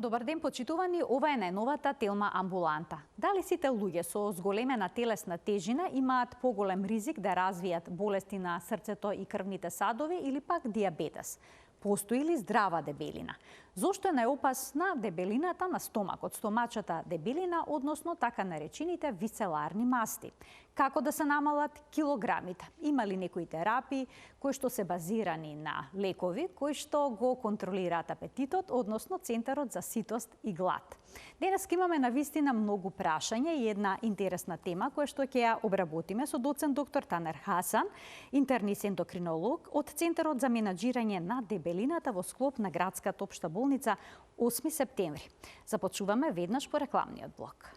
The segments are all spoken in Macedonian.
Добар ден, почитувани, ова е најновата Телма амбуланта. Дали сите луѓе со зголемена телесна тежина имаат поголем ризик да развијат болести на срцето и крвните садови или пак диабетес? Постои ли здрава дебелина? Зошто е најопасна дебелината на стомакот, стомачата дебелина, односно така наречените висцеларни масти? Како да се намалат килограмите? Има ли некои терапии кои што се базирани на лекови, кои што го контролираат апетитот, односно Центарот за ситост и глад? Денес имаме навистина многу прашања и една интересна тема која што ќе ја обработиме со доцент доктор Танер Хасан, интернист ендокринолог од Центарот за менаџирање на дебелината во склоп на Градската општа болница 8 септември. Започуваме веднаш по рекламниот блок.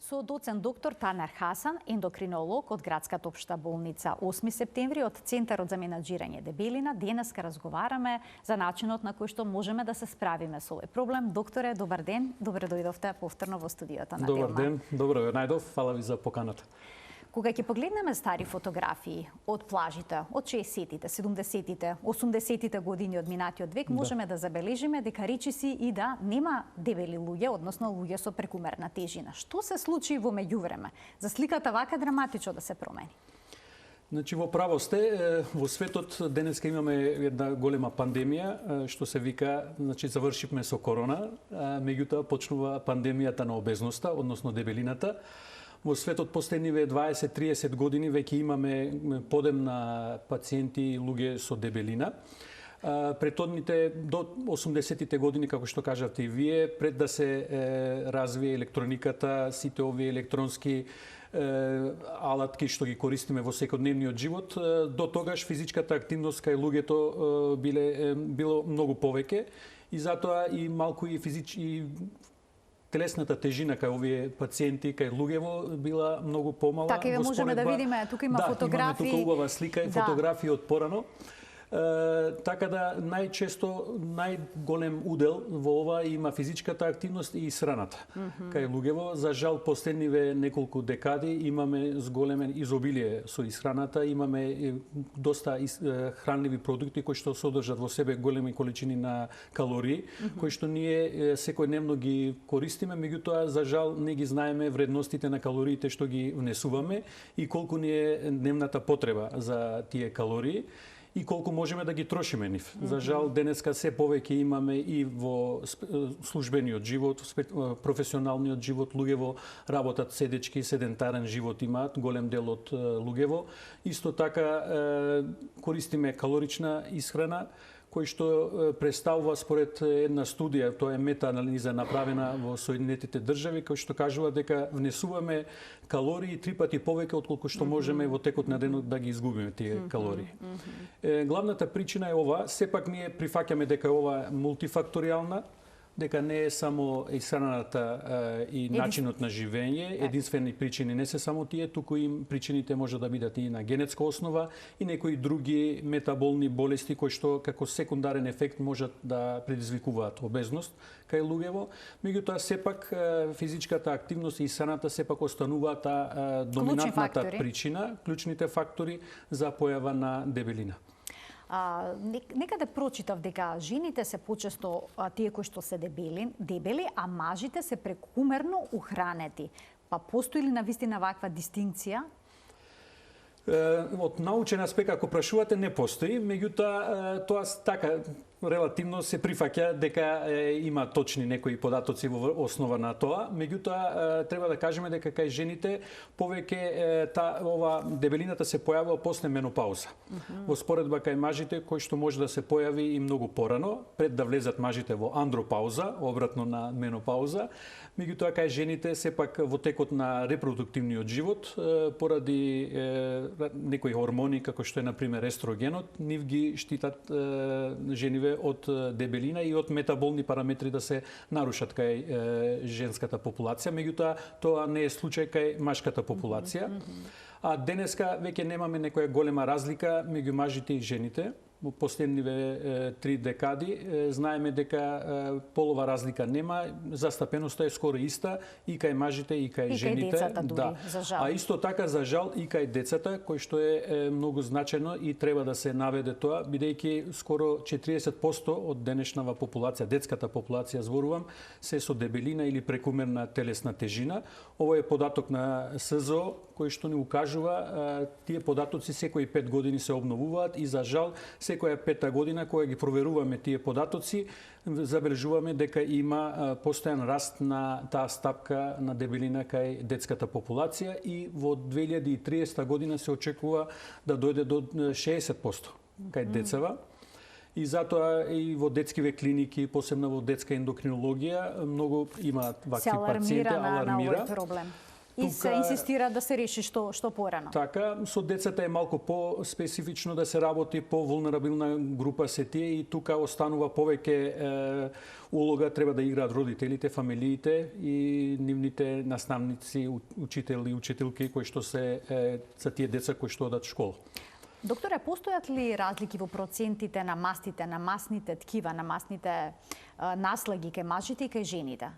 Со доцент доктор Танер Хасан, ендокринолог од Градската општа болница 8 септември од Центарот за менаџирање дебелина, денес разговараме за начинот на кој што можеме да се справиме со овој проблем. Докторе, добар ден, добре дојдовте повторно во студиото на Телма. Добар ден, добро ве најдов, фала ви за поканата. Кога ќе погледнеме стари фотографии од плажите, од 60-тите, 70-тите, 80-тите години од минатиот век, можеме да забележиме дека речиси и да нема дебели луѓе, односно луѓе со прекумерна тежина. Што се случи во меѓувреме? За сликата вака драматично да се промени? Значи, во право сте, во светот денеска имаме една голема пандемија, што се вика, значи завршивме со корона, меѓутоа почнува пандемијата на обезноста, односно дебелината. Во светот последниве 20-30 години веќе имаме подем на пациенти и луѓе со дебелина. Претhodните до 80-тите години, како што кажавте и вие, пред да се развие електрониката, сите овие електронски алатки што ги користиме во секојдневниот живот, до тогаш физичката активност кај луѓето било многу повеќе и затоа и малку и телесната тежина кај овие пациенти, кај луѓево била многу помала. Така и можеме да видиме, тука има фотографии. Да, имаме тука убава слика и фотографии од порано. Така да најчесто најголем удел во ова има физичката активност и исхраната. Кај луѓево, за жал, последниве неколку декади имаме зголемен изобилие со исхраната, имаме доста хранливи продукти кои што содржат во себе големи количини на калории, кои што ние секојдневно ги користиме, меѓутоа за жал не ги знаеме вредностите на калориите што ги внесуваме и колку ни е дневната потреба за тие калории и колку можеме да ги трошиме нив. За жал, денеска се повеќе имаме и во службениот живот, професионалниот живот, луѓево работат седечки, седентарен живот имаат, голем дел од луѓево. Исто така користиме калорична исхрана, кој што представува според една студија, тоа е мета-анализа направена во Соединетите држави, кој што кажува дека внесуваме калории 3 пати повеќе отколку што можеме во текот на денот да ги изгубиме тие калории. Главната причина е ова, сепак ние прифаќаме дека ова е мултифакторијална, дека не е само исхраната и начинот на живење, единствени причини не се само тие, туку и причините може да бидат и на генетска основа и некои други метаболни болести кои што како секундарен ефект можат да предизвикуваат обезност кај луѓево. Меѓутоа сепак физичката активност и исхраната сепак остануваат доминантната причина, клучните фактори за појава на дебелина. Некаде прочитав дека жените се почесто тие кои што се дебели, а мажите се прекумерно ухранети. Па постои ли навистина ваква дистинкција? Од научен аспект, ако прашувате, не постои, меѓутоа тоа така релативно се прифаќа дека има точни некои податоци во основа на тоа, меѓутоа треба да кажеме дека кај жените повеќе ова дебелината се појавува после менопауза. Во споредба кај мажите кој што може да се појави и многу порано, пред да влезат мажите во андропауза, обратно на менопауза, меѓутоа кај жените сепак во текот на репродуктивниот живот поради некои хормони како што е на пример естрогенот, нив ги штитат жениве од дебелина и од метаболни параметри да се нарушат кај женската популација, меѓутоа тоа не е случај кај машката популација. А денеска веќе немаме некоја голема разлика меѓу мажите и жените. во последниве 3 декади, знаеме дека полова разлика нема, застапеноста е скоро иста и кај мажите и кај жените. И кај децата дури, за жал. А исто така за жал и кај децата, кој што е многу значено и треба да се наведе тоа, бидејќи скоро 40% од денешнава популација, детската популација зборувам, се со дебелина или прекумерна телесна тежина. Ово е податок на СЗО кој што ни укажува, тие податоци секои 5 години се обновуваат и за жал секоја 5-та година кога ги проверуваме тие податоци, забележуваме дека има постојан раст на таа стапка на дебелина кај детската популација и во 2030 година се очекува да дојде до 60% кај децава. И затоа и во детскиве клиники, посебно во детска ендокринологија, многу има вакви пациенти, алармира на овој проблем. И се инсистира да се реши што порано. Така, со децата е малку по-специфично да се работи, по вулнерабилна група се тие и тука останува повеќе улога треба да играат родителите, фамилиите и нивните наставници, учители и учителки кои што се за тие деца кои што одат школа. Докторе, постојат ли разлики во процентите на мастите, на масните ткива, на масните наслаги кај мажите и кај жените?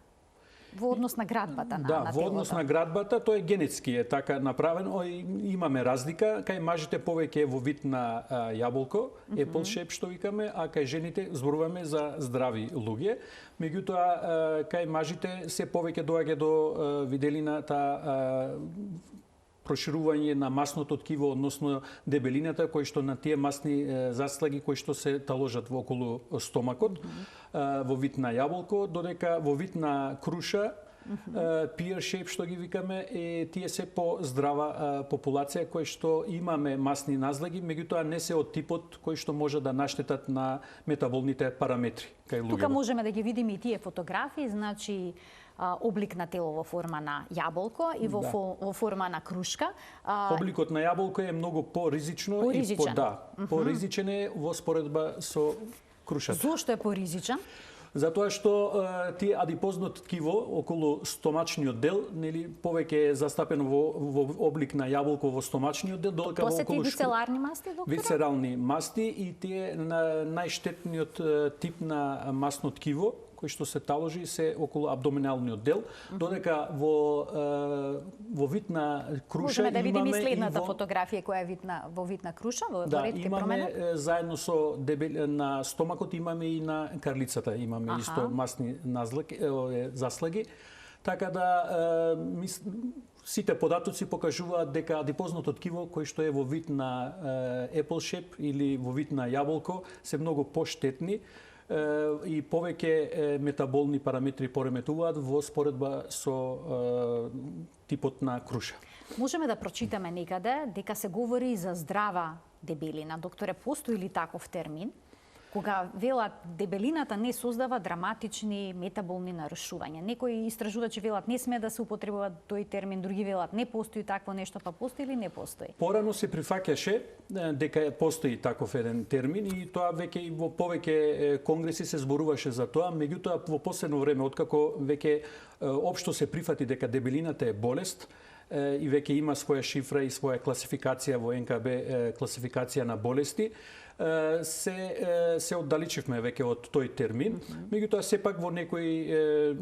Во однос на градбата на телото? Да, во однос на градбата, тоа е генетски е така направено. Имаме разлика, кај мажите повеќе е во вид на јаболко, apple shape што викаме, а кај жените зборуваме за здрави луѓе. Меѓутоа, кај мажите се повеќе доаѓа до виделина таа проширување на масното ткиво, односно дебелината, кој што на тие масни заслаги кои што се таложат во околу стомакот, во вид на јаболко, додека во вид на круша, pear shape што ги викаме, тие се по здрава популација кои што имаме масни назлаги, меѓутоа не се од типот кои што може да наштетат на метаболните параметри кај луѓето. Тука можеме да ги видиме и тие фотографии, значи облик на тело во форма на јаболко и во форма на крушка. Обликот на јаболко е многу поризично и поризичен е во споредба со крушата. Зошто е поризичен? Затоа што тие адипозно ткиво околу стомачниот дел, нели, повеќе е застапено во облик на јаболко во стомачниот дел, додека во околу висцерални масти, доктора? Висцерални масти и тие најштетниот тип на масно ткиво кој што се таложи се околу абдоминалниот дел, додека во вид на круша можеме да видиме и следната фотографија која е во вид на круша, во ретке промена. Имаме заедно со на стомакот имаме и на карлицата, имаме исто масни заслаги. Така да сите податоци покажуваат дека адипозното ткиво кој што е во вид на apple shape или во вид на јаболко се многу поштетни и повеќе метаболни параметри пореметуваат во споредба со типот на круша. Можеме да прочитаме некаде дека се говори за здрава дебелина. Докторе, постои ли таков термин? Кога велат дебелината не создава драматични метаболни нарушувања. Некои истражувачи велат не сме да се употребува тој термин, други велат не постои такво нешто, па постои или не постои? Порано се прифаќаше дека постои таков еден термин и тоа веќе во повеќе конгреси се зборуваше за тоа, меѓутоа во последно време откако веќе општо се прифати дека дебелината е болест и веќе има своја шифра и своја класификација во НКБ класификација на болести, се оддалечивме веќе од тој термин. Меѓутоа сепак во некои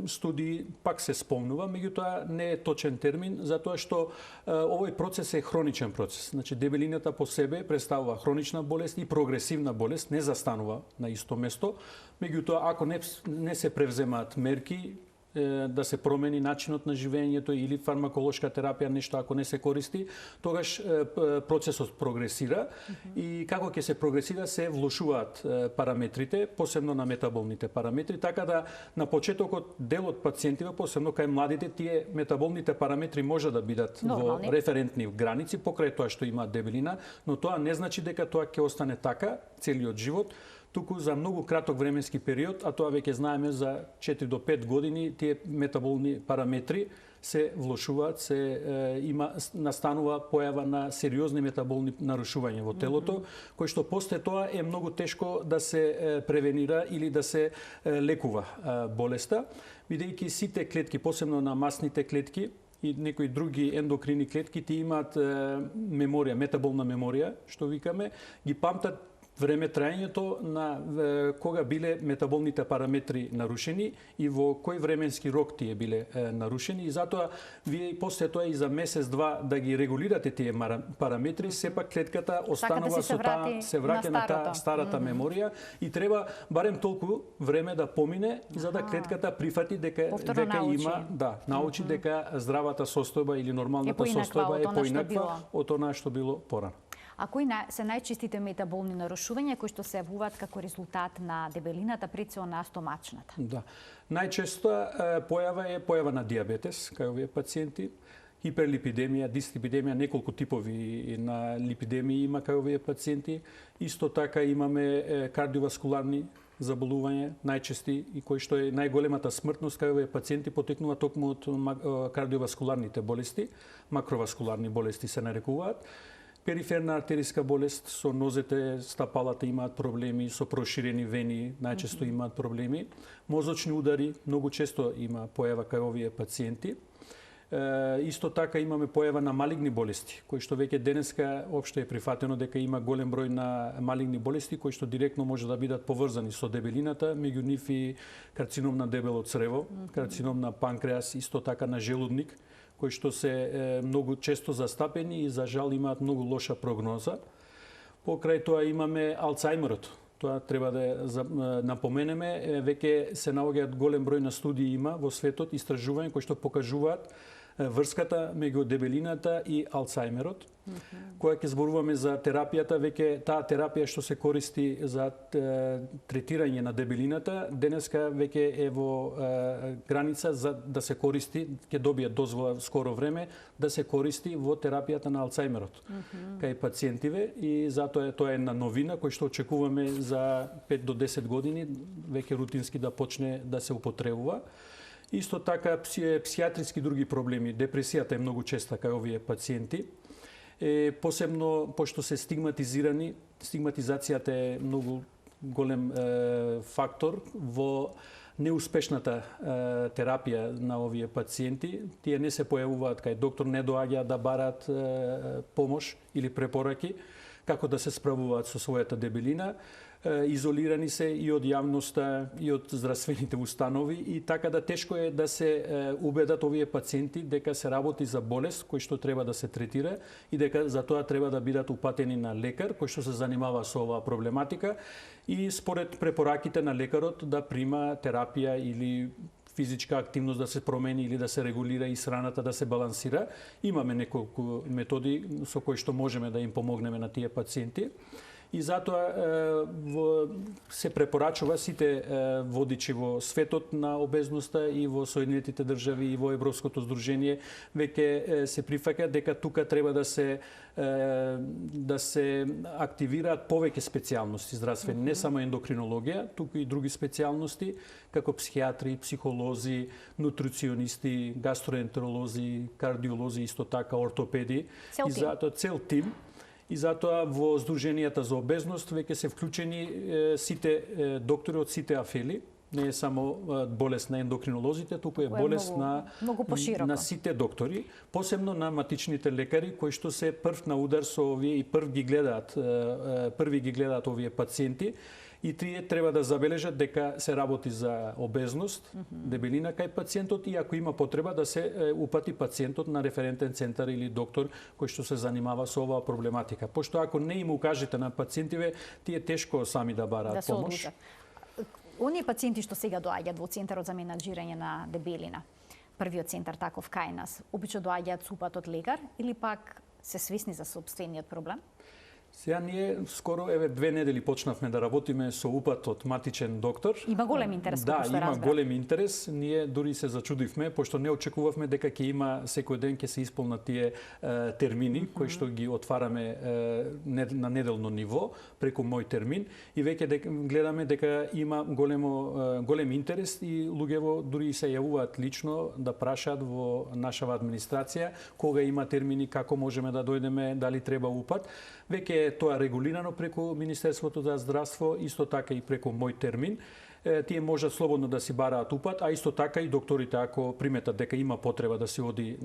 студии пак се спомнува, меѓутоа не е точен термин затоа што овој процес е хроничен процес. Значи дебелината по себе представува хронична болест и прогресивна болест, не застанува на исто место. Меѓутоа ако не се превземаат мерки да се промени начинот на живењето или фармаколошка терапија, нешто ако не се користи, тогаш процесот прогресира и како ќе се прогресира се влошуваат параметрите, посебно на метаболните параметри, така да на почетокот дел од пациентите, посебно кај младите, тие метаболните параметри може да бидат во референтни граници покрај тоа што има дебелина, но тоа не значи дека тоа ќе остане така целиот живот, туку за многу краток временски период, а тоа веќе знаеме за 4 до 5 години, тие метаболни параметри се влошуваат, настанува појава на сериозни метаболни нарушувања во телото, кои што после тоа е многу тешко да се превенира или да се лекува болеста, бидејќи сите клетки, посебно на масните клетки и некои други ендокрини клетки, ти имаат меморија, метаболна меморија, што викаме, ги памтат време траењето на кога биле метаболните параметри нарушени и во кој временски рок тие биле нарушени, и затоа вие и после тоа и за месец-два да ги регулирате тие параметри, сепак клетката останува со таа, се враќа на таа старата меморија и треба барем толку време да помине за да клетката прифати дека има, научи дека здравата состојба или нормалната состојба е поинаква од она што било порано. А кои се најчестите метаболни нарушувања кои што се јавуваат како резултат на дебелината, пред се на стомачната? Да. Најчеста појава е појава на дијабетес кај овие пациенти, хиперлипидемија, дислипидемија, неколку типови на липидемии има кај овие пациенти. Исто така имаме кардиоваскуларни заболувања, најчести и кои што е најголемата смртност кај овие пациенти потекнува токму од кардиоваскуларните болести, макроваскуларни болести се нарекуваат. Периферна артериска болест, со нозете, стапалата имаат проблеми, со проширени вени најчесто имаат проблеми. Мозочни удари многу често има појава кај овие пациенти. Исто така имаме појава на малигни болести, кои што веќе денеска општо е прифатено дека има голем број на малигни болести кои што директно може да бидат поврзани со дебелината, меѓу нив и карцином на дебело црево, карцином на панкреас, исто така на желудник, кои што се многу често застапени и за жал имаат многу лоша прогноза. Покрај тоа имаме Алцајмерот. Тоа треба да напоменеме, веќе се наоѓаат голем број на студии има во светот, истражувања кои што покажуваат врската меѓу дебелината и Алцајмерот. Кога ќе зборуваме за терапијата, веќе таа терапија што се користи за третирање на дебелината, денеска веќе е во граница за да се користи, ќе добие дозвола скоро време, да се користи во терапијата на Алцајмерот кај пациентиве, и затоа тоа е една новина која што очекуваме за 5 до 10 години веќе рутински да почне да се употребува. Исто така психијатриски други проблеми, депресијата е многу честа кај овие пациенти. Посебно пошто се стигматизирани, стигматизацијата е многу голем фактор во неуспешната терапија на овие пациенти. Тие не се појавуваат кај доктор, не доаѓаат да бараат помош или препораки како да се справуваат со својата дебелина. Изолирани се и од јавноста, и од здравствените установи, и така да тешко е да се убедат овие пациенти дека се работи за болест кој што треба да се третира и дека за тоа треба да бидат упатени на лекар кој што се занимава со оваа проблематика и според препораките на лекарот да прима терапија или физичка активност да се промени или да се регулира и сраната да се балансира. Имаме неколку методи со кои што можеме да им помогнеме на тие пациенти. И затоа се препорачува сите водичи во светот на обезноста и во Соединетите држави и во Европското здружение веќе се прифаќа дека тука треба да се активираат повеќе специјалности здравствени, не само ендокринологија, туку и други специјалности како психијатри, психолози, нутриционисти, гастроентеролози, кардиолози, исто така ортопеди. И затоа цел тим. И затоа во Сдруженијата за обезност веќе се вклучени сите доктори од сите афели. Не е само болест на ендокринолозите, туку е болест на сите доктори, посебно на матичните лекари кои што се прв на удар со овие и први ги гледаат овие пациенти. И тие треба да забележат дека се работи за обезност, дебелина кај пациентот, и ако има потреба да се упати пациентот на референтен центар или доктор кој што се занимава со оваа проблематика. Пошто ако не им укажете на пациентиве, тие тешко сами да бараат помош. Оние пациенти што сега доаѓаат во Центарот за менаџирање на дебелина, првиот центар таков кај нас, обично доаѓаат со упат од лекар или пак се свесни за сопствениот проблем? Сега ние скоро 2 недели почнавме да работиме со упат од матичен доктор. Има голем интерес, да, има голем интерес. Ние дури се зачудивме, пошто не очекувавме дека ќе има секој ден ќе се исполнат тие термини кои што ги отвараме на неделно ниво преку мој термин, и веќе гледаме дека има голем интерес и луѓево дури се јавуваат лично да прашаат во нашава администрација кога има термини, како можеме да дојдеме, дали треба упат. Веќе е тоа регулирано преку Министерството за здравство, исто така и преку мој термин. тие можат слободно да си бараат упат, а исто така и докторите ако приметат дека има потреба да се оди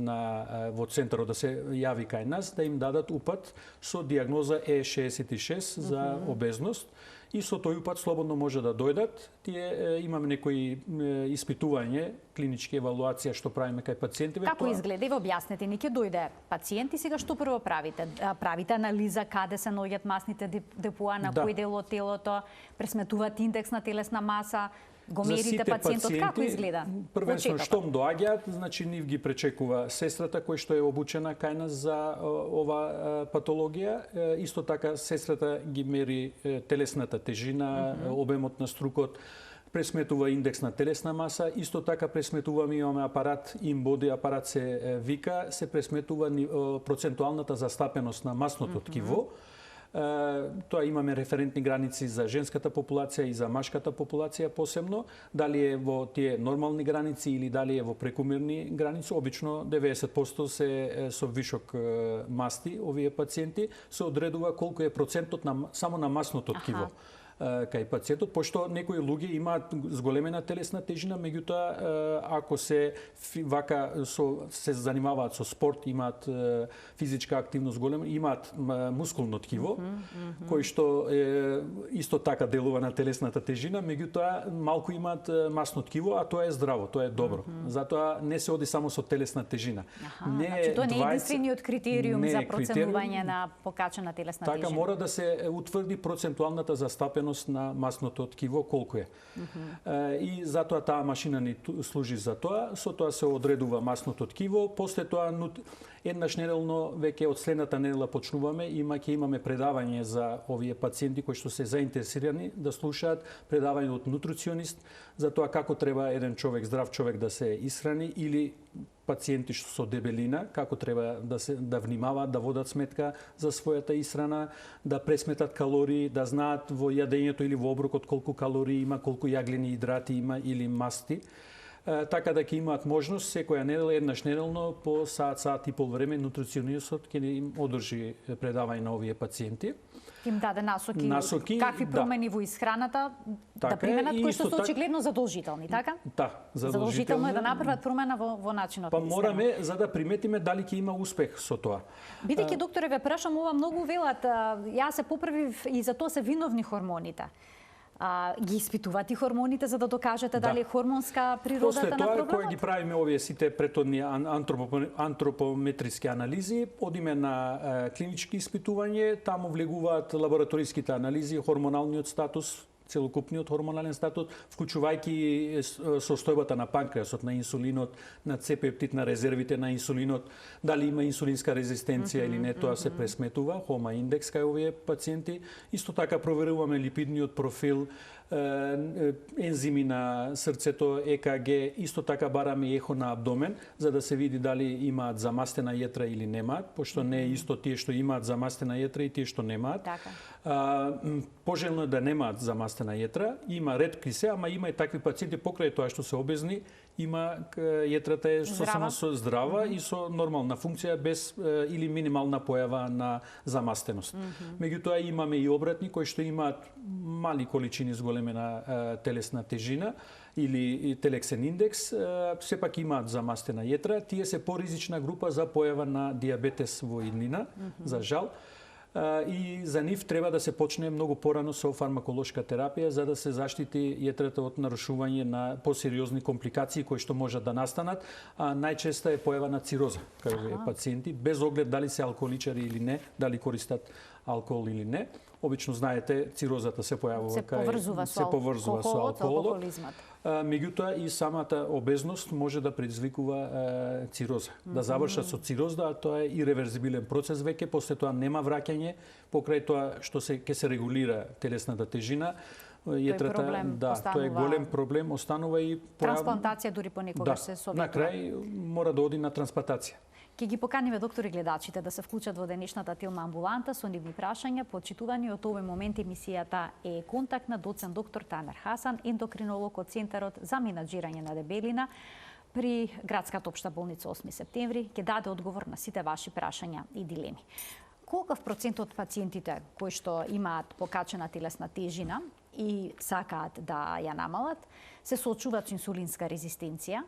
во центарот да се јави кај нас, да им дадат упат со дијагноза E66 за обезност. И со тој упат слободно може да дојдат. Тие имаме некои испитување, клинички евалуација што правиме кај пациентиве. Како изгледа? И објаснете ни, ќе дојде пациент и сега што прво правите? Правите анализа каде се наоѓаат масните депоа, на кој дел од телото, пресметуваат индекс на телесна маса, го мерите пациентот, како изгледа? Првенствено штом доаѓаат, значи нив ги пречекува сестрата која што е обучена кај нас за ова патологија. Исто така сестрата ги мери телесната тежина, обемот на струкот, пресметува индекс на телесна маса, исто така пресметуваме, имаме апарат, InBody апарат се вика, се пресметува процентуалната застапеност на масното ткиво. Тоа имаме референтни граници за женската популација и за машката популација посебно. Дали е во тие нормални граници или дали е во прекумерни граници, обично 90% се со вишок масти, овие пациенти, се одредува колку е процентот само на масното ткиво кај пациентот, пошто некои луѓе имаат зголемена телесна тежина, меѓутоа ако се се занимаваат со спорт, имаат физичка активност голема, имаат мускулно ткиво, кој што исто така делува на телесната тежина, меѓутоа малку имаат масно ткиво, а тоа е здраво, тоа е добро. Затоа не се оди само со телесна тежина. Значи тоа не е единствениот критериум за проценување на покачена телесна тежина. Така мора да се утврди процентуалната застапеност на масното ткиво колку е. И затоа таа машина ни служи за тоа. Со тоа се одредува масното ткиво. После тоа еднаш неделно, веќе од следната недела почнуваме, ќе имаме предавање за овие пациенти кои што се заинтересирани да слушаат предавање од нутриционист за тоа како треба еден човек, здрав човек да се исхрани или пациенти што со дебелина, како треба да внимаваат, да водат сметка за својата исхрана, да пресметат калории, да знаат во јадењето или во оброкот колку калории има, колку јаглени идрати има или масти. Така да ќе имаат можност секоја недела, еднаш неделно, по саат и пол време, нутриционистот ќе им одржи предавање на овие пациенти. Им даде насоки какви промени во исхраната да применат, кои што се очигледно задолжителни, така? Да, задолжително е да направат промена во начинот на исхрана. Па мораме за да приметиме дали ќе има успех со тоа. Бидејќи докторе ве прашам, ова многу велат, јас се поправив и за тоа се виновни хормоните. Ги испитувате хормоните за да докажете дали е хормонска природата на проблемот? После тоа, кога ги правиме овие сите претhodни антропометриски анализи, одиме на клинички испитување, таму влегуваат лабораториските анализи, хормоналниот статус, целокупниот хормонален статус, вклучувајќи состојбата на панкреасот, на инсулинот, на C-пептид, на резервите на инсулинот, дали има инсулинска резистенција или не, тоа се пресметува, HOMA индекс кај овие пациенти. Исто така проверуваме липидниот профил, ензими на срцето, ЕКГ, исто така бараме ехо на абдомен, за да се види дали имаат замастена јетра или немаат, пошто не е исто тие што имаат замастена јетра и тие што немаат. Така. Пожелно е да немаат замастена јетра, има ретки се, ама има и такви пациенти покрај тоа што се обезни, има јетрата е сосема здрава и со нормална функција без или минимална појава на замастеност. Меѓутоа имаме и обратни кои што имаат мали количини зголемена телесна тежина или телексен индекс, сепак имаат замастена јетра, тие се поризична група за појава на дијабетес во иднина, за жал. И за нив треба да се почне многу порано со фармаколошка терапија за да се заштити јетрата од нарушување на посериозни компликации кои што можат да настанат, а најчеста е појава на цироза кај овие пациенти, без оглед дали се алкооличари или не, дали користат алкохол или не. Обично знаете, цирозата се појавува се поврзува со алкохолот. Меѓутоа и самата обезност може да предизвикува цироза. Да завршат со цироза, а тоа е иреверзибилен процес веќе, после тоа нема враќање, покрај тоа што ќе се регулира телесната тежина. Јетрата, тоа е голем проблем, останува и трансплантација дури понекогаш се советува. На крај мора да оди на трансплантација. Ке ги поканиме доктори гледачите да се вклучат во денешната Телма амбуланта со нивни прашања. Почитувани од овој момент емисијата е контакт на доцент доктор Танер Хасан, ендокринолог од Центарот за менаџирање на дебелина при Градската општа болница 8 септември. Ќе даде одговор на сите ваши прашања и дилеми. Колкав процент од пациентите кои што имаат покачена телесна тежина и сакаат да ја намалат, се соочуваат со инсулинска резистенција?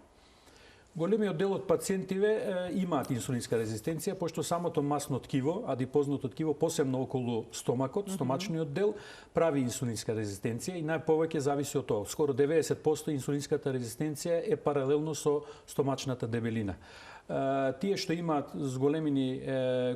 Големиот дел од пациентиве имаат инсулинска резистенција, пошто самото масно ткиво, адипозното ткиво, посебно околу стомакот, стомачниот дел, прави инсулинска резистенција и најповеќе зависи од тоа. Скоро 90% инсулинската резистенција е паралелно со стомачната дебелина. Тие што имаат зголемени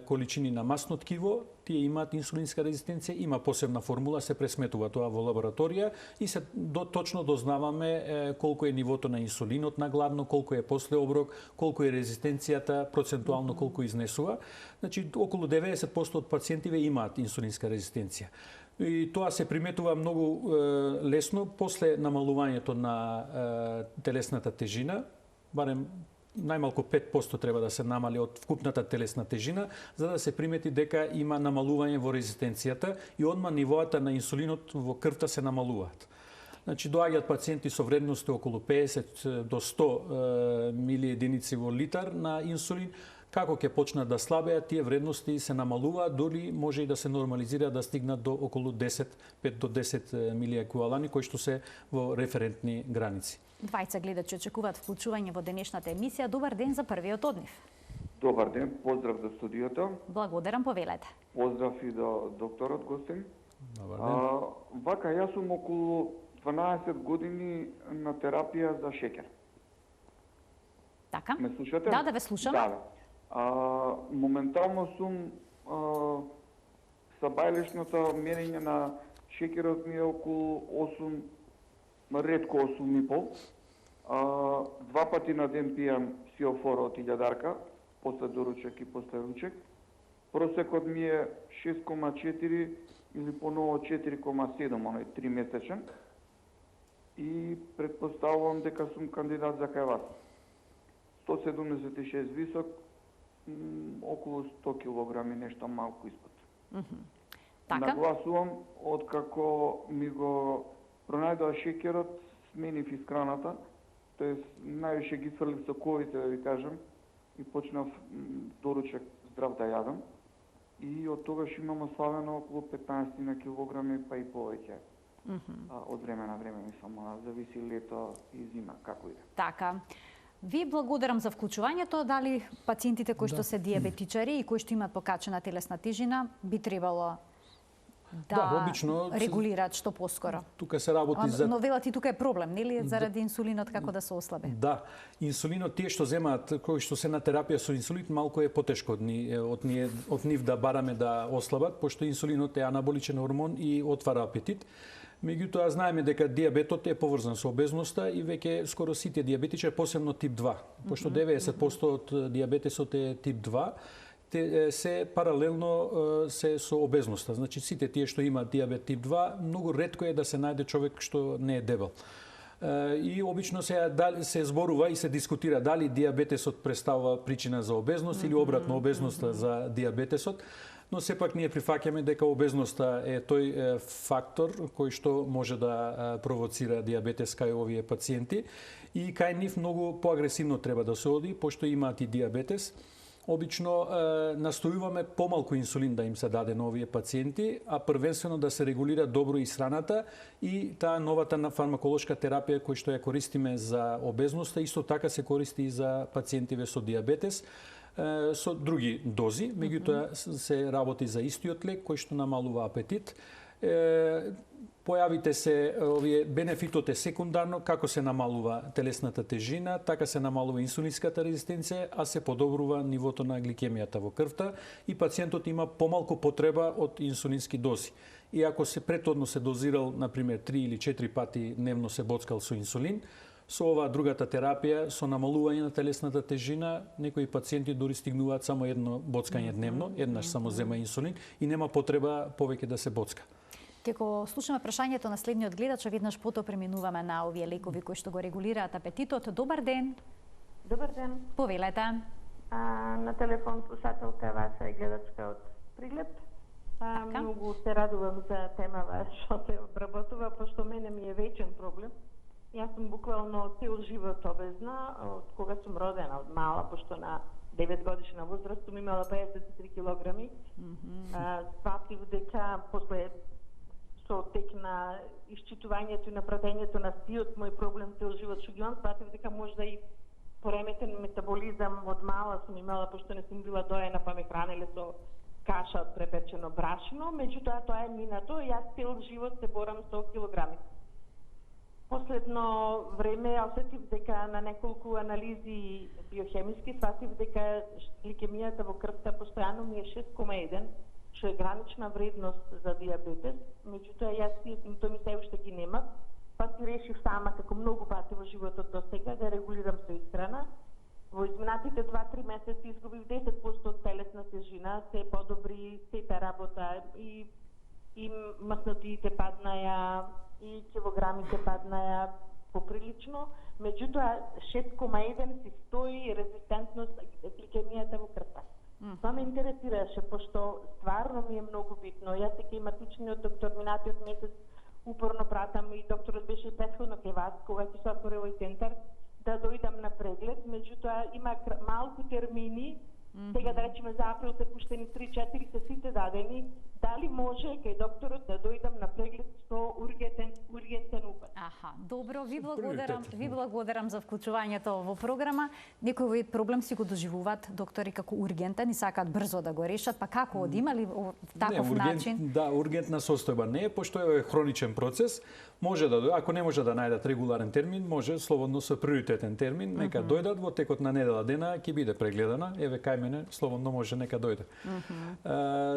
количини на масно ткиво, тие имаат инсулинска резистенција, има посебна формула, се пресметува тоа во лабораторија и се точно дознаваме колку е нивото на инсулинот на гладно, колку е после оброк, колку е резистенцијата, процентуално колку изнесува. Значи, околу 90% од пациентиве имаат инсулинска резистенција. И тоа се приметува многу лесно после намалувањето на телесната тежина, барем најмалку 5% треба да се намали од вкупната телесна тежина, за да се примети дека има намалување во резистенцијата и одма нивоата на инсулинот во крвта се намалуваат. Значи, доаѓаат пациенти со вредности околу 50 до 100 мили единици во литар на инсулин. Како ќе почнат да слабеат, тие вредности се намалуваат, дури може и да се нормализираат, да стигнат до околу 5 до 10 мили еквивалани, кои што се во референтни граници. Двајца гледачи очекуваат вклучување во денешната емисија. Добар ден за првиот од нив. Добар ден, поздрав до студиото. Благодарам, повелете. Поздрав и до докторот гостин. Добар ден. Вака, јас сум околу 12 години на терапија за шеќер. Така? Ме слушате? Да, ве слушаме. Да. Моментално сум са бајлешното мерење на шеќерот ми е околу 8, ретко 8,5. 2 пати на ден пијам сиофора од 1000, после доручек и после ручек. Просекот ми е 6,4 или поново 4,7, оној 3 месечен. И предпоставувам дека сум кандидат за кај вас. 176 висок, околу 100 килограми, нешто малку испод. Така? Нагласувам, откако ми го пронајдоа шеќерот, сменив исхраната, тоест највише ги фрлив соковите, да ви кажам, и почнав доручек здрав да јадам. И од тогаш имам ослабено околу 15 на килограми, па и повеќе. Од време на време, мислам, зависи лето и зима, како иде. Така. Ви благодарам за вклучувањето. Дали пациентите кои што се диабетичари и кои што имаат покачена телесна тежина би требало обично регулираат што поскоро? Тука се работи за... Но велат и тука е проблем, нели, заради инсулинот како да се ослабе? Да, инсулинот, тие што земаат, кои што се на терапија со инсулин, малку е потешко од нив да бараме да ослабат, пошто инсулинот е анаболичен хормон и отвара апетит. Меѓутоа, знаеме дека диабетот е поврзан со обезноста и веќе скоро сите диабетичари, посебно тип 2, пошто 90% од диабетесот е тип 2, се паралелно се со обезноста. Значи, сите тие што имаат диабет тип 2, многу ретко е да се најде човек што не е дебел. И обично се зборува и се дискутира дали диабетесот представува причина за обезност или обратно обезноста за диабетесот. Но сепак ние прифаќаме дека обезноста е тој фактор кој што може да провоцира диабетес кај овие пациенти и кај нив многу поагресивно треба да се оди, пошто имаат и диабетес. Обично настојуваме помалку инсулин да им се даде на овие пациенти, а првенствено да се регулира добро исхраната и таа новата фармаколошка терапија која што ја користиме за обезноста, исто така се користи и за пациентиве со диабетес, со други дози, меѓутоа се работи за истиот лек кој што намалува апетит. Појавите се овие бенефитот е секундарно, како се намалува телесната тежина, така се намалува инсулинската резистенција, а се подобрува нивото на гликемијата во крвта и пациентот има помалку потреба од инсулински дози. И ако се претhodно се дозирал, например, 3 или 4 пати дневно се боцкал со инсулин, со оваа другата терапија, со намалување на телесната тежина, некои пациенти дури стигнуваат само едно боцкање дневно, еднаш само зема инсулин и нема потреба повеќе да се боцка. Како слушаме прашањето на следниот гледач, веднаш потоа преминуваме на овие лекови кои што го регулираат апетитот. Добар ден. Добар ден. Повелете. На телефон слушателка ваша и гледачка од Прилеп. Многу се радувам за темава што се обработува, пошто мене ми е вечен проблем. Јас сум буквално цел живот обезна, од кога сум родена, од мала, пошто на 9 годишна возраст сум имала 53 килограми. Сватив дека после со тек на исчитувањето и на пратењето на сиот мој проблем цел живот што ги имам, сватив дека можда и пореметен метаболизам од мала сум имала, пошто не сум била доена, па ме хранеле со каша од препечено брашно, меѓутоа тоа е минато, јас цел живот се борам со килограми. Последно време осетив дека на неколку анализи биохемиски сватив дека гликемијата во крвта постојано ми е 6,1, што е гранична вредност за диабетес, меѓутоа јас тие симптоми се уште ги немав, па си решив сама како многу пати во животот до сега да регулирам со исхрана. Во изминатите 2-3 месеци изгубив 10% од телесна тежина, се подобри сета работа и маснотиите паднаја, и килограмите паднаја поприлично, меѓутоа 6,1 си стои резистентност гликемијата во крвта. Това ме интересираше, пошто стварно ми е многу битно. Јас се хематичниот доктор минатиот месец упорно пратам и докторот беше претходно кај вас, кога ќе се отвори овој центар, да дојдам на преглед, меѓутоа има малку термини, сега да речеме за април се пуштени 3-4 се сите дадени, дали може кај докторот да дојдам на преглед со ургентен упат? Аха, добро, ви благодарам за вклучувањето во програма. Некој овој проблем си го доживуваат доктори како ургентен и сакаат брзо да го решат, па како од има ли таков начин? Да, ургентна состојба не е, пошто е хроничен процес. Може да, ако не може да најдат регуларен термин, може слободно со приоритетен термин, нека дојдат во текот на недела дена, ќе биде прегледана, еве кај мене, слободно може нека дојде.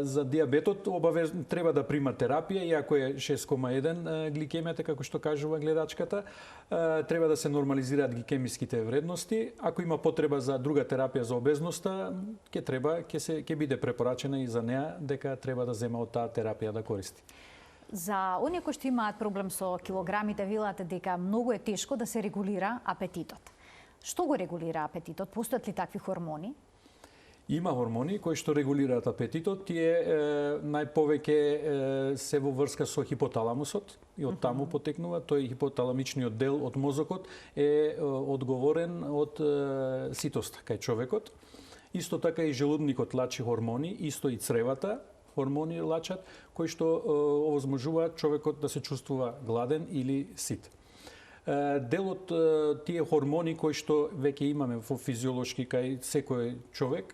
За диабетот обавезно треба да прима терапија, иако е 6,1 гликемијата, како што кажува гледачката, треба да се нормализираат гликемиските вредности. Ако има потреба за друга терапија за обезноста, ќе биде препорачена и за неа дека треба да зема од таа терапија да користи. За оние кои што имаат проблем со килограмите, велате дека многу е тешко да се регулира апетитот. Што го регулира апетитот? Постојат ли такви хормони? Има хормони кои што регулираат апетитот, тие најповеќе се во врска со хипоталамусот и од таму потекнува. Тој хипоталамичниот дел од мозокот е одговорен од ситоста кај човекот. Исто така и желудникот лачи хормони, исто и цревата хормони лачат, кои што овозможуваат човекот да се чувствува гладен или сит. Дел од тие хормони кои што веќе имаме во физиолошки кај секој човек,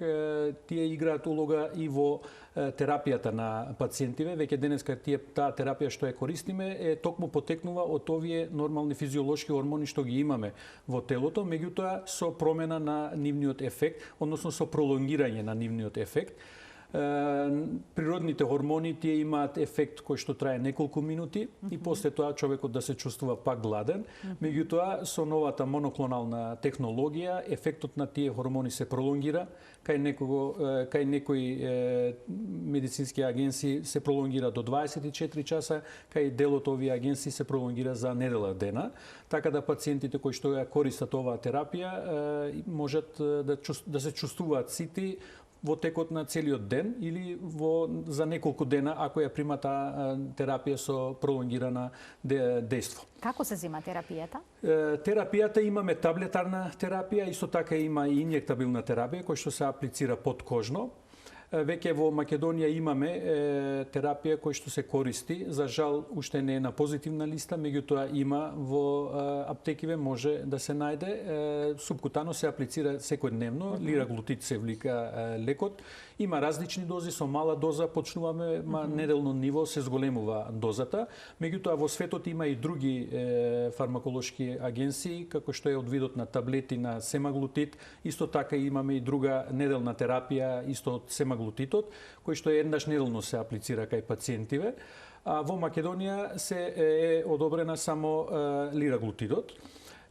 тие играат улога и во терапијата на пациентиве. Веќе денеска таа терапија што ја користиме е токму потекнува од овие нормални физиолошки хормони што ги имаме во телото, меѓутоа со промена на нивниот ефект, односно со пролонгирање на нивниот ефект. Природните хормони тие имаат ефект кој што трае неколку минути и после тоа човекот да се чувствува пак гладен. Меѓутоа со новата моноклонална технологија ефектот на тие хормони се пролонгира, кај некои медицински агенции се пролонгира до 24 часа, кај дел од овие агенции се пролонгира за недела дена, така да пациентите кои што ја користат оваа терапија можат да се чувствуваат сити во текот на целиот ден или за неколку дена ако ја прима таа терапија со пролонгирана дејство. Како се зема терапијата? Терапијата имаме таблетарна терапија, исто така има и инјектабилна терапија која што се аплицира подкожно. Веќе во Македонија имаме терапија која што се користи, за жал уште не е на позитивна листа, меѓутоа има во аптекиве, може да се најде. Субкутано се аплицира секојдневно, лираглутид се влика лекот. Има различни дози, со мала доза почнуваме, неделно ниво се зголемува дозата. Меѓутоа во светот има и други фармаколошки агенции, како што е од видот на таблети на семаглутид. Исто така имаме и друга неделна терапија, исто од семаглутидот, кој што еднаш неделно се аплицира кај пациентиве. А во Македонија се е одобрена само лираглутидот.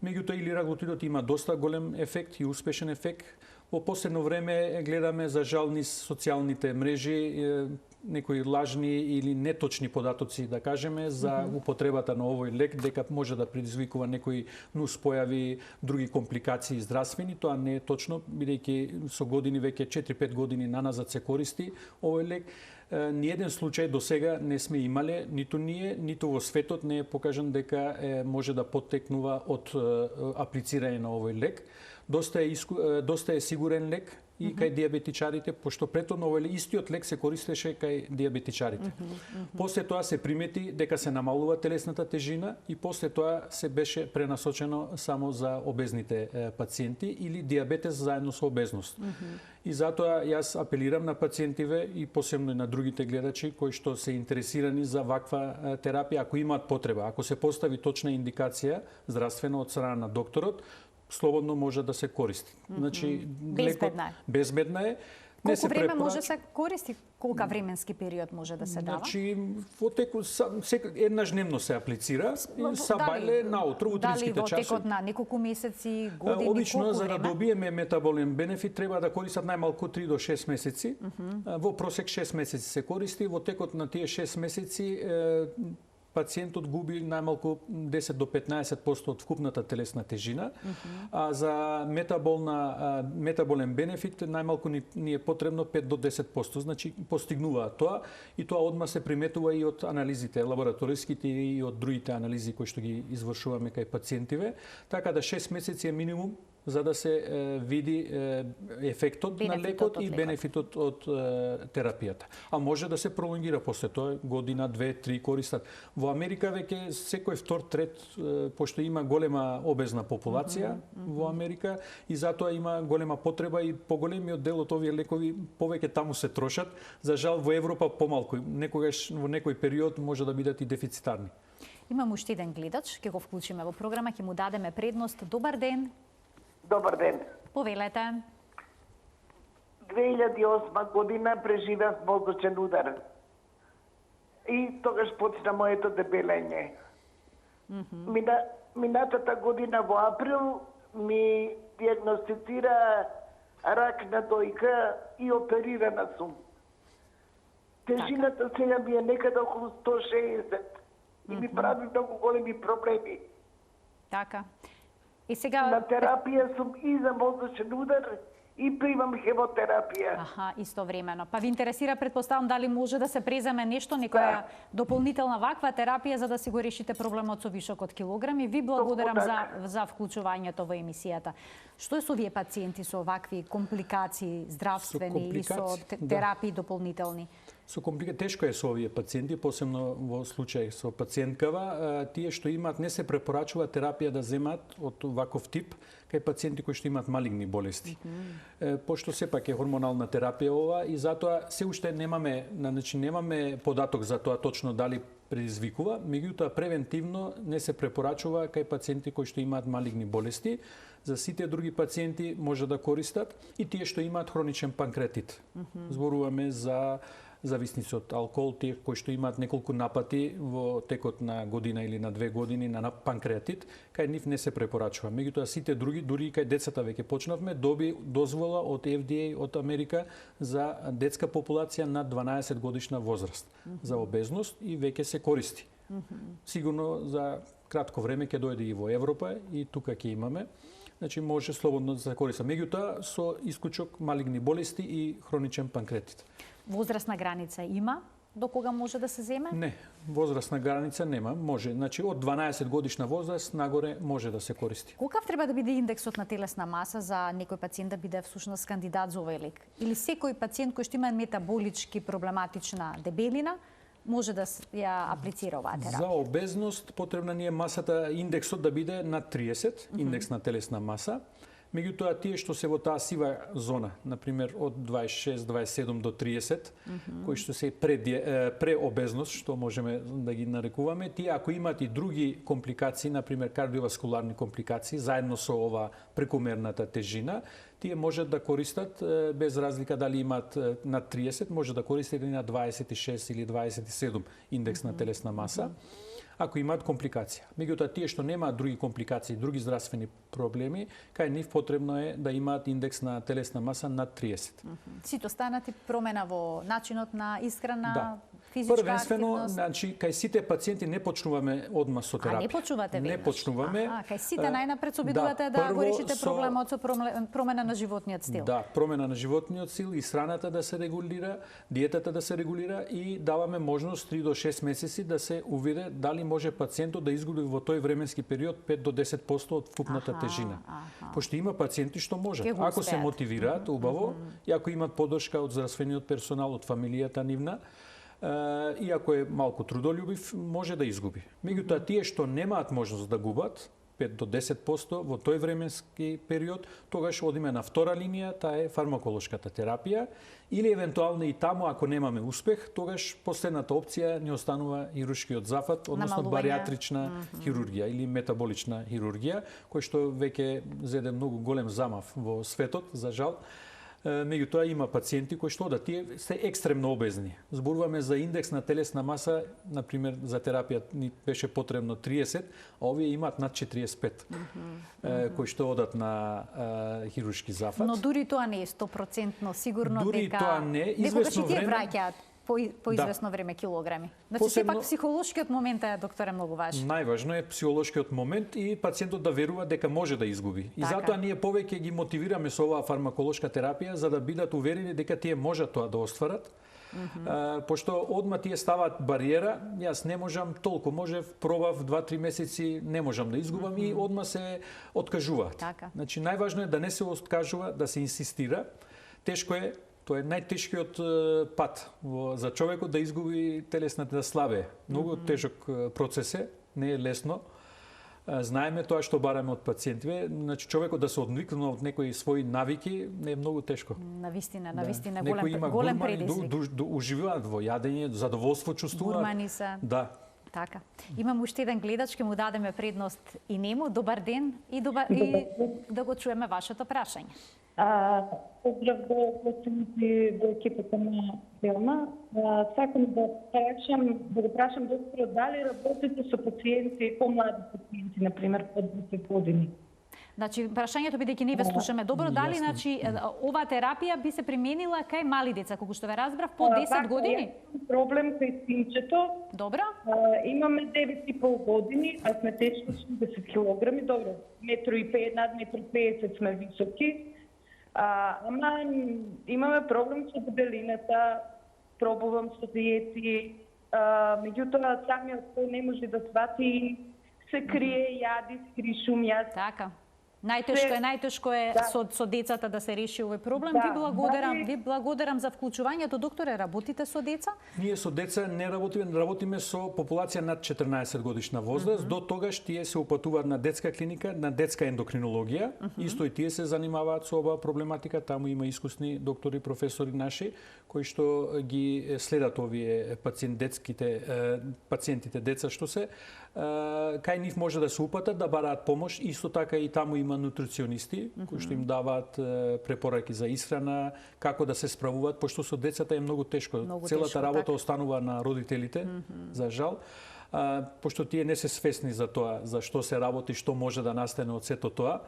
Меѓутоа и лираглутидот има доста голем ефект и успешен ефект. Во последно време гледаме за жал низ социјалните мрежи некои лажни или неточни податоци, да кажеме, за употребата на овој лек, дека може да предизвикува некои нуспојави, други компликации здравствени. Тоа не е точно, бидејќи со години, веќе 4-5 години наназад се користи овој лек. Ниеден случај до сега не сме имале, ниту ние, ниту во светот не е покажан дека може да поттекнува од аплицирање на овој лек. Доста е сигурен лек и кај диабетичарите, пошто претhodно овој истиот лек се користеше кај диабетичарите. После тоа се примети дека се намалува телесната тежина и после тоа се беше пренасочено само за обезните пациенти или диабетес заедно со обезност. И затоа јас апелирам на пациентиве и посебно и на другите гледачи кои што се интересирани за ваква терапија, ако имаат потреба, ако се постави точна индикација здравствена од страна на докторот, слободно може да се користи. Значи, безбедна е. Колку време може да се користи? Колка временски период може да се дава? Значи, во текот еднаш дневно се аплицира, са бајле наутро, утринските часови. Дали во текот на неколку месеци, години, обично, за да добиеме метаболен бенефит, треба да користат најмалку 3 до 6 месеци. Во просек 6 месеци се користи. Во текот на тие 6 месеци пациентот губи најмалку 10 до 15% од вкупната телесна тежина, а за метаболен бенефит најмалку ни е потребно 5 до 10%, значи постигнува тоа и тоа одма се приметува и од анализите, лабораториските и од другите анализи кои што ги извршуваме кај пациентиве, така да 6 месеци е минимум за да се види ефектот на лекот и бенефитот од терапијата. А може да се пролонгира после тоа, година, 2, 3 користат. Во Америка веќе секој втор, трет, пошто има голема обезна популација во Америка и затоа има голема потреба и поголемиот дел од овие лекови повеќе таму се трошат. За жал во Европа помалку. Некогаш во некој период може да бидат и дефицитарни. Имам уште еден гледач, ќе го вклучиме во програма, ќе му дадеме предност. Добар ден. Добар ден. Повелете. 2008 година преживеав мозочен удар. И тогаш почна моето дебелење. Минатата година во април ми диагностицира рак на дојка и оперирана сум. Тежината сега ми е некаде околу 160 и ми прави многу големи проблеми. Така. И сега на терапија сум и за мозочен удар и примам хемотерапија. Аха, истовремено. Па ви интересира, предпоставам, дали може да се преземе нешто, некоја дополнителна ваква терапија за да си го решите проблемот со вишокот килограми. Ви благодарам за вклучувањето во емисијата. Што е со овие пациенти со вакви компликации здравствени или со терапии дополнителни? Тешко е со овие пациенти, посебно во случај со пациенткава, тие што имаат не се препорачува терапија да земат од ваков тип кај пациенти кои што имаат малигни болести. Пошто сепак е хормонална терапија ова и затоа се уште немаме податок за тоа точно дали предизвикува, меѓутоа превентивно не се препорачува кај пациенти кои што имаат малигни болести. За сите други пациенти може да користат и тие што имаат хроничен панкреатит. Зборуваме за зависници од алкохол, тие кои што имаат неколку напати во текот на година или на 2 години на панкреатит, кај нив не се препорачува. Меѓутоа сите други, дури и кај децата веќе почнавме, доби дозвола од FDA од Америка за детска популација над 12 годишна возраст за обезност и веќе се користи. Сигурно за кратко време ќе дојде и во Европа и тука ќе имаме. Значи може слободно да се користи. Меѓутоа со исклучок малигни болести и хроничен панкреатит. Возрастна граница има до кога може да се земе? Не, возрастна граница нема. Може, значи од 12 годишна возраст нагоре може да се користи. Колкав треба да биде индексот на телесна маса за некој пациент да биде всушност кандидат за овој лек? Или секој пациент кој што има метаболички проблематична дебелина може да ја аплицира оваа терапија? За обезност потребна ни е масата, индексот да биде над 30, индекс на телесна маса. Меѓутоа, тие што се во таа сива зона, например, од 26, 27 до 30, кои што се преобезност, што можеме да ги нарекуваме, тие ако имаат и други компликации, например, кардиоваскуларни компликации, заедно со ова прекомерната тежина, тие можат да користат, без разлика дали имаат над 30, може да користат и на 26 или 27 индекс на телесна маса, ако имаат компликација. Меѓутоа, тие што немаат други компликации, други здравствени проблеми, кај нив потребно е да имаат индекс на телесна маса над 30. Сите останати промена во начинот на исхрана, физичка Првенствено, активност? значи, кај сите пациенти не почнуваме одма со терапија. А не почнувате веднаш? Не почнуваме. Кај сите најнапред се обидувате да го решите проблемот со промена на животниот стил. Да, промена на животниот стил, и сраната да се регулира, диетата да се регулира, и даваме можност 3 до 6 месеци да се увиде дали може пациентот да изгуби во тој временски период 5 до 10% од вкупната тежина. Пошто има пациенти што можат. Ако се мотивираат, убаво, и ако имат поддршка од здравствениот персонал, од фамилијата нивна, и ако е малку трудолюбив, може да изгуби. Меѓутоа, тие што немаат можност да губат 5 до 10% во тој временски период, тогаш одиме на втора линија, таа е фармаколошката терапија, или евентуално и таму, ако немаме успех, тогаш последната опција ни останува хируршкиот зафат, односно баријатрична хирургија или метаболична хирургија, кој што веќе зеде многу голем замав во светот, за жал. Меѓутоа има пациенти кои што тие се екстремно обезни. Зборуваме за индекс на телесна маса, на пример за терапија ни беше потребно 30, а овие имаат над 45, кои што одат на хируршки зафат. Но дури тоа не е 100% сигурно дури дека тоа не, известно тие време враќаат по известно време килограми. Значи сепак психолошкиот момент е, докторе, многу важен. Најважно е психолошкиот момент и пациентот да верува дека може да изгуби. И затоа ние повеќе ги мотивираме со оваа фармаколошка терапија за да бидат уверени дека тие можат тоа да остварат. Пошто одма тие ставаат бариера, јас не можам толку, можев, пробав 2-3 месеци, не можам да изгубам, и одма се откажуваат. Значи најважно е да не се откажува, да се инсистира. Тешко е, тоа е најтешкиот пат за човекот да изгуби телесната, да слабее. Многу тежок процес е, не е лесно. Знаеме тоа што бараме од пациентиве, значи човекот да се одвикнува од некои своји навики не е многу тешко. Навистина голем предизвик. Уживаат во јадење, задоволство чувствуваат. Гурмани се. Да. Така. Имам уште еден гледач, ке му дадеме предност и нему. Добар ден и да го чуеме вашето прашање. Поздрав до гостините, до екипата на Телма. Сакам да го прашам докторот дали работите со пациенти, помлади пациенти, например, под 10 години? Значи, прашањето бидејќи не ве слушаме добро, дали значи оваа терапија би се применила кај мали деца, колку што ве разбрав, по 10 години? Проблем кај синчето. Добро. Имаме 9,5 години, а сме тешко 60 килограми, добро. 1,5 над 1,50 сме високи. Ама имаме проблем со дебелината, пробувам со диети, меѓутоа самиот тој не може да свати, се крие, јади, скри шум, јас. Така. Најтешко е со децата да се реши овој проблем. Ви благодарам за вклучувањето, докторе. Работите со деца? Ние со деца не работиме со популација над 14 годишна возраст. До тогаш тие се упатуваат на детска клиника, на детска ендокринологија. Исто и тие се занимаваат со оваа проблематика. Таму има искусни доктори, професори наши, кои што ги следат овие пациентите деца што се. Кај нив може да се упатат, да бараат помош. Исто така и таму има нутриционисти кои што им даваат препораки за исхрана, како да се справуваат, пошто со децата е многу тешко. Целата работа останува на родителите, за жал. Пошто тие не се свесни за тоа, за што се работи, што може да настане од сето тоа.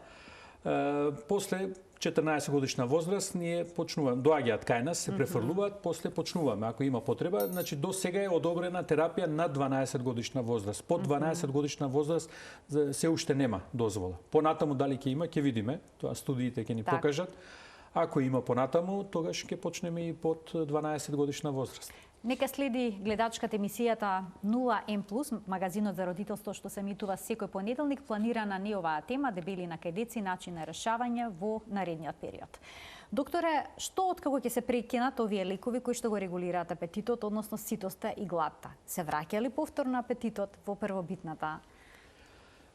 После 14 годишна возраст ние почнуваме, доаѓаат кај нас, се префрлуваат, после почнуваме ако има потреба. Значи до сега е одобрена терапија над 12 годишна возраст. Под 12 годишна возраст се уште нема дозвола. Понатаму дали ќе има, ќе видиме, тоа студиите ќе ни покажат. Ако има понатаму, тогаш ќе почнеме и под 12 годишна возраст. Нека следи гледачката емисијата 0М+, магазинот за родителство што се емитува секој понеделник, планирана не оваа тема, дебелина кај деци, начин на решавање во наредниот период. Докторе, што откако ќе се прекинат овие лекови кои што го регулираат апетитот, односно ситоста и гладта? Се враќа ли повторно апетитот во првобитната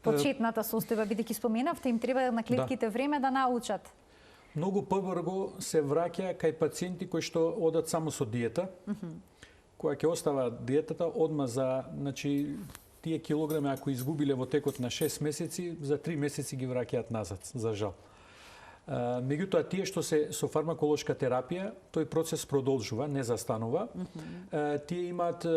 почетната состојба, бидејќи споменавте, им треба на клетките време да научат? Многу побрзо се враќа кај пациенти кои што одат само со диета, која ќе остава диетата одма за, значи, тие килограми ако изгубиле во текот на 6 месеци, за 3 месеци ги враќаат назад, за жал. Меѓутоа, тие што се со фармаколошка терапија, тој процес продолжува, не застанува. Тие имаат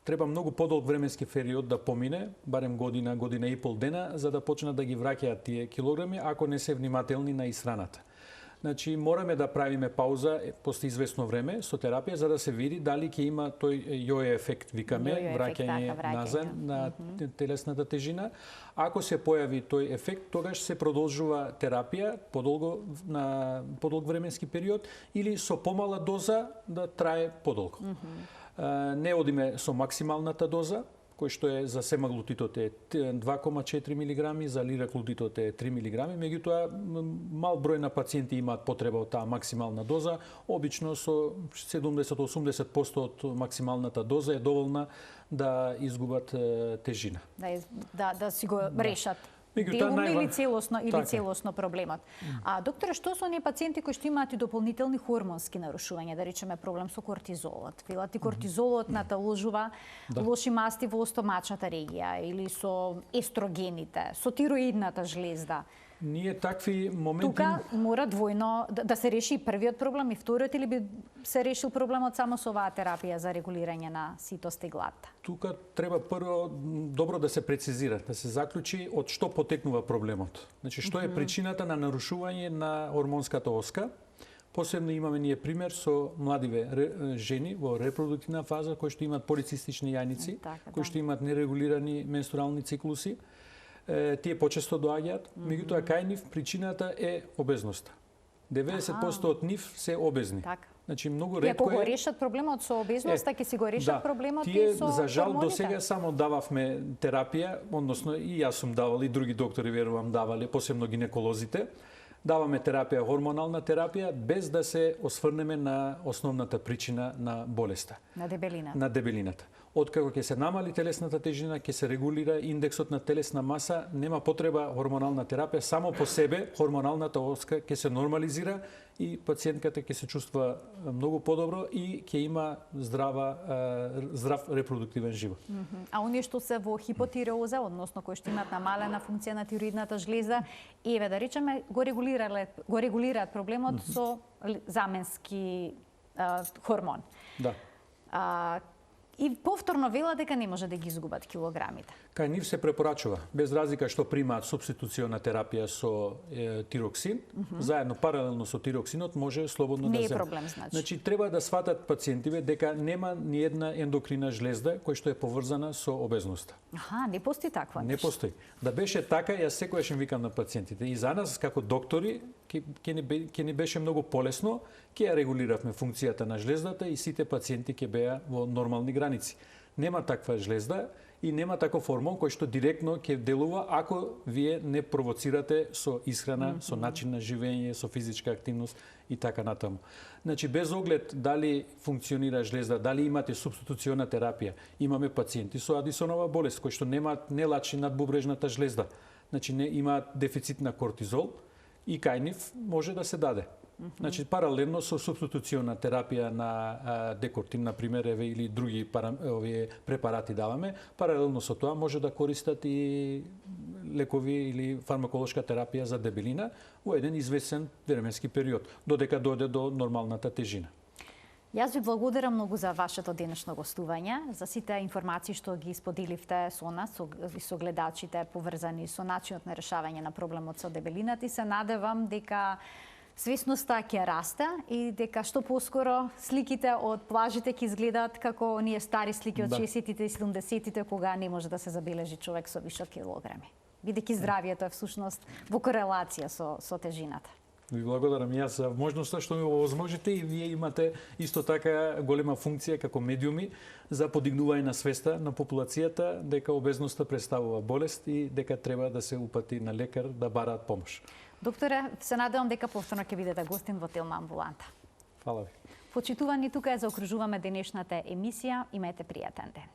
треба многу подолг временски период да помине, барем година, година и пол дена, за да почнат да ги враќаат тие килограми, ако не се внимателни на исхраната. Значи мораме да правиме пауза после известно време со терапија за да се види дали ќе има тој јој ефект, викаме, враќање назад на телесната тежина. Ако се појави тој ефект, тогаш се продолжува терапија на подолг временски период или со помала доза да трае подолго. Не одиме со максималната доза, кој што е за семаглутитот е 2,4 мг, за лираглутитот е 3 мг, меѓутоа мал број на пациенти имаат потреба од таа максимална доза, обично со 70-80% од максималната доза е доволна да изгубат тежина. Да си го решат. Делумно или целосно проблемот. Докторе, што со оние пациенти кои што имаат и дополнителни хормонски нарушувања, да речеме проблем со кортизолот? Велат и кортизолот наталожува лоши масти во стомачната регија или со естрогените, со тироидната жлезда. Ние такви моменти... Тука мора двојно да се реши првиот проблем и вториот, или би се решил проблемот само со оваа терапија за регулирање на ситост и глад? Тука треба прво добро да се прецизира, да се заклучи од што потекнува проблемот. Значи, што е причината на нарушување на хормонската оска. Посебно имаме ние пример со младиве жени во репродуктивна фаза кои што имаат полицистични јајници, кои што имаат нерегулирани менструални циклуси. Тие почесто доаѓаат, меѓутоа кај нив причината е обезноста. 90% од нив се обезни. Значи многу ретко е. Ако го решат проблемот со обезноста, ќе си го решат проблемот и со за жал хормоните. До сега само дававме терапија, односно и јас сум давал и други доктори верувам давале, посебно гинеколозите. Даваме терапија, хормонална терапија, без да се осврнеме на основната причина на болеста. На дебелината. На дебелината. Откако ќе се намали телесната тежина, ќе се регулира индексот на телесна маса, нема потреба хормонална терапија, само по себе хормоналната оска ќе се нормализира и пациентката ќе се чувствува многу подобро и ќе има здрав репродуктивен живот. А оние што се во хипотиреоза, односно кои што имаат намалена функција на тироидната жлеза, еве да речеме го регулираат проблемот со заменски хормон. Да. И повторно вела дека не може да ги изгубат килограмите. Кај нив се препорачува, без разлика што примаат субституциона терапија со тироксин, заедно паралелно со тироксинот може слободно да земат. Не е проблем, Значи треба да сватат пациентиве дека нема ни една ендокрина жлезда која што е поврзана со обезноста. Не постои таква. Не постои. Да беше така, јас секогаш им викам на пациентите и за нас како доктори ќе ни беше многу полесно, ќе ја регулиравме функцијата на жлездата и сите пациенти ќе беа во нормални граници. Нема таква жлезда и нема таков хормон кој што директно ќе делува ако вие не провоцирате со исхрана, со начин на живење, со физичка активност и така натаму. Значи без оглед дали функционира жлезда, дали имате субституциона терапија, имаме пациенти со Адисонова болест кои што немаат нелачи надбубрежната жлезда. Значи не имаат дефицит на кортизол и кај нив може да се даде. Значи паралелно со субституциона терапија на декортин, на пример, или други овие препарати даваме, паралелно со тоа може да користат и лекови или фармаколошка терапија за дебелина во еден известен временски период, додека дојде до нормалната тежина. Јас ви благодарам многу за вашето денешно гостување, за сите информации што ги споделивте со нас, со гледачите, поврзани со начинот на решавање на проблемот со дебелината, и се надевам дека свесноста ќе расте и дека што поскоро сликите од плажите ќе изгледаат како оние стари слики од 60-тите и 70-тите, кога не може да се забележи човек со вишок килограми. Бидејќи здравието е всушност во корелација со тежината. Ви благодарам јас за можноста што ми овозможите и вие имате исто така голема функција како медиуми за подигнување на свеста на популацијата дека обезноста представува болест и дека треба да се упати на лекар да бараат помош. Докторе, се надевам дека повторно ќе бидете гостин во Телма амбуланта. Фала ви. Почитувани, тука ја заокружуваме денешната емисија. Имајте пријатен ден.